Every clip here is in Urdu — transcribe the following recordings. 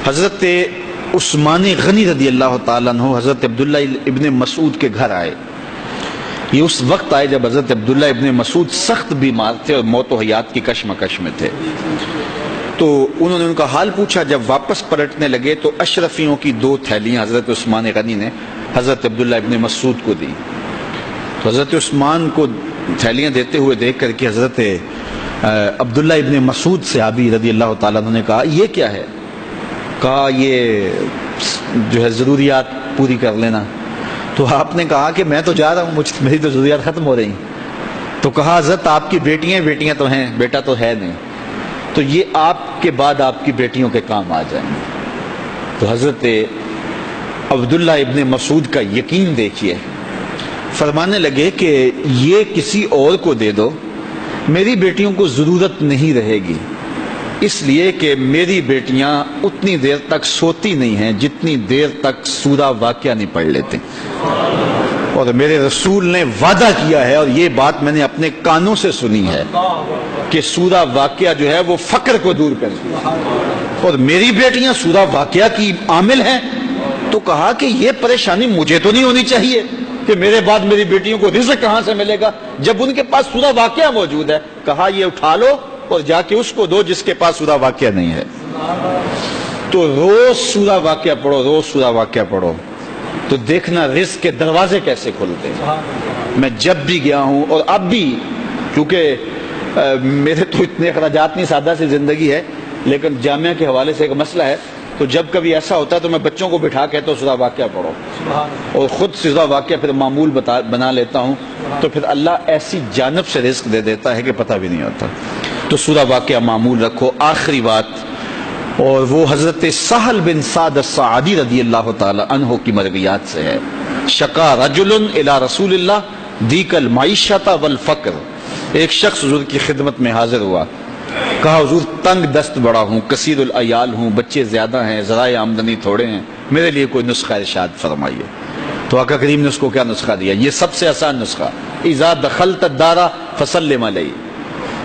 حضرت عثمان غنی رضی اللہ تعالیٰ عنہ حضرت عبداللہ ابن مسعود کے گھر آئے. یہ اس وقت آئے جب حضرت عبداللہ ابن مسعود سخت بیمار تھے اور موت و حیات کی کشمکش میں تھے. تو انہوں نے ان کا حال پوچھا. جب واپس پلٹنے لگے تو اشرفیوں کی 2 تھیلیاں حضرت عثمان غنی نے حضرت عبداللہ ابن مسعود کو دی. تو حضرت عثمان کو تھیلیاں دیتے ہوئے دیکھ کر کے حضرت عبداللہ ابن مسعود صحابی رضی اللہ تعالیٰ عنہ نے کہا یہ کیا ہے؟ کہا یہ جو ہے ضروریات پوری کر لینا. تو آپ نے کہا کہ میں تو جا رہا ہوں, میری تو ضروریات ختم ہو رہی. تو کہا حضرت آپ کی بیٹیاں تو ہیں, بیٹا تو ہے نہیں, تو یہ آپ کے بعد آپ کی بیٹیوں کے کام آ جائیں گے. تو حضرت عبداللہ ابن مسعود کا یقین دیکھیے, فرمانے لگے کہ یہ کسی اور کو دے دو, میری بیٹیوں کو ضرورت نہیں رہے گی, اس لیے کہ میری بیٹیاں اتنی دیر تک سوتی نہیں ہیں جتنی دیر تک سورہ واقعہ نہیں پڑھ لیتے. اور میرے رسول نے وعدہ کیا ہے, اور یہ بات میں نے اپنے کانوں سے سنی ہے, کہ سورہ واقعہ جو ہے وہ فقر کو دور کرتی ہے, اور میری بیٹیاں سورہ واقعہ کی عامل ہیں. تو کہا کہ یہ پریشانی مجھے تو نہیں ہونی چاہیے کہ میرے بعد میری بیٹیوں کو رزق کہاں سے ملے گا جب ان کے پاس سورہ واقعہ موجود ہے. کہا یہ اٹھا لو اور جا کے اس کو دو جس کے پاس سورہ واقعہ نہیں ہے. تو روز سورہ واقعہ پڑھو, روز سورہ واقعہ پڑھو, تو دیکھنا رزق کے دروازے کیسے کھلتے ہیں. میں جب بھی گیا ہوں, اور اب بھی, کیونکہ میرے تو اتنے اخراجات نہیں, سادہ سی زندگی ہے, لیکن جامعہ کے حوالے سے ایک مسئلہ ہے, تو جب کبھی ایسا ہوتا ہے تو میں بچوں کو بٹھا کہتا ہوں سورہ واقعہ پڑھو, اور خود سورہ واقعہ پھر معمول بنا لیتا ہوں, تو پھر اللہ ایسی جانب سے رزق دے دیتا ہے کہ پتہ بھی نہیں ہوتا. تو سورہ واقعہ معمول رکھو. آخری بات, اور وہ حضرت سہل بن سعد الساعدی رضی اللہ تعالی عنہ کی مرویات سے ہے. شکا رجل الی رسول اللہ دیک المعیشۃ والفقر. ایک شخص حضور کی خدمت میں حاضر ہوا, کہا حضور تنگ دست بڑا ہوں, کثیر العیال ہوں, بچے زیادہ ہیں, ذرائع آمدنی تھوڑے ہیں, میرے لیے کوئی نسخہ ارشاد فرمائیے. تو آقا کریم نے اس کو کیا نسخہ دیا؟ یہ سب سے آسان نسخہ, اذا دخلت الدار فسلم علیہ.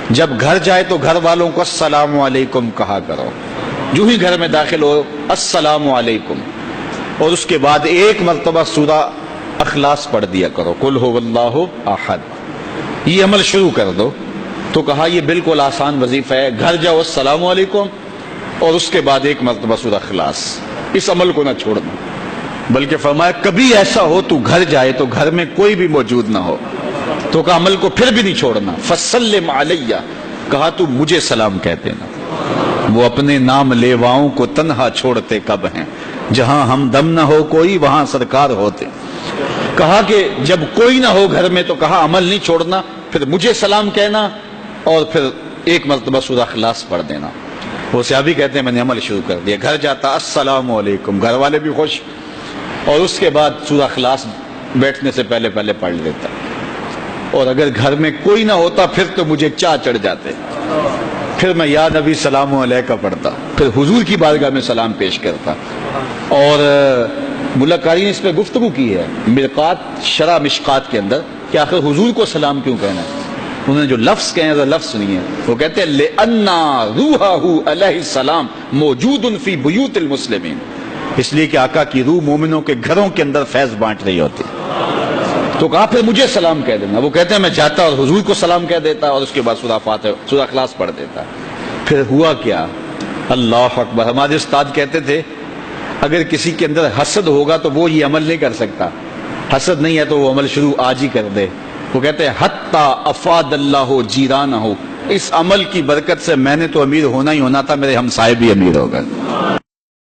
جب گھر جائے تو گھر والوں کو السلام علیکم کہا کرو. جو ہی گھر میں داخل ہو السلام علیکم, اور اس کے بعد ایک مرتبہ سورہ اخلاص پڑھ دیا کرو, قل هو اللہ احد. یہ عمل شروع کر دو. تو کہا یہ بالکل آسان وظیفہ ہے, گھر جاؤ السلام علیکم, اور اس کے بعد ایک مرتبہ سورہ اخلاص. اس عمل کو نہ چھوڑنا, بلکہ فرمایا کبھی ایسا ہو تو گھر جائے تو گھر میں کوئی بھی موجود نہ ہو, تو کہا عمل کو پھر بھی نہیں چھوڑنا. فسلم علیہ, کہا تو مجھے سلام کہہ دینا. وہ اپنے نام لیواؤں کو تنہا چھوڑتے کب ہیں, جہاں ہم دم نہ ہو کوئی وہاں سرکار ہوتے. کہا کہ جب کوئی نہ ہو گھر میں تو کہا عمل نہیں چھوڑنا, پھر مجھے سلام کہنا, اور پھر ایک مرتبہ سورہ اخلاص پڑھ دینا. وہ صحابی کہتے ہیں میں نے عمل شروع کر دیا, گھر جاتا السلام علیکم, گھر والے بھی خوش, اور اس کے بعد سورہ اخلاص بیٹھنے سے پہلے پڑھ لیتا. اور اگر گھر میں کوئی نہ ہوتا پھر تو مجھے چاہ چڑھ جاتے, پھر میں یا نبی سلام علیکہ پڑھتا, پھر حضور کی بارگاہ میں سلام پیش کرتا. اور ملا قاری نے اس پہ گفتگو کی ہے مرقات شرح مشقات کے اندر, کہ آخر حضور کو سلام کیوں کہنا ہے. انہوں نے جو لفظ کہے ہیں لفظ سنیے, وہ کہتے ہیں لِأَنَّا رُوحَهُ علیہ السلام موجود فی بیوت المسلمین. اس لیے کہ آقا کی روح مومنوں کے گھروں کے اندر فیض بانٹ رہی ہوتی. تو کہا پھر مجھے سلام کہہ دینا. وہ کہتے ہیں میں جاتا اور حضور کو سلام کہہ دیتا, اور اس کے بعد سورہ اخلاص پڑھ دیتا. پھر ہوا کیا, اللہ اکبر. ہمارے استاد کہتے تھے اگر کسی کے اندر حسد ہوگا تو وہ یہ عمل نہیں کر سکتا, حسد نہیں ہے تو وہ عمل شروع آج ہی کر دے. وہ کہتے ہیں حتی افاد اللہ جیرانہ, اس عمل کی برکت سے میں نے تو امیر ہونا ہی ہونا تھا, میرے ہمسائے بھی امیر ہو گئے.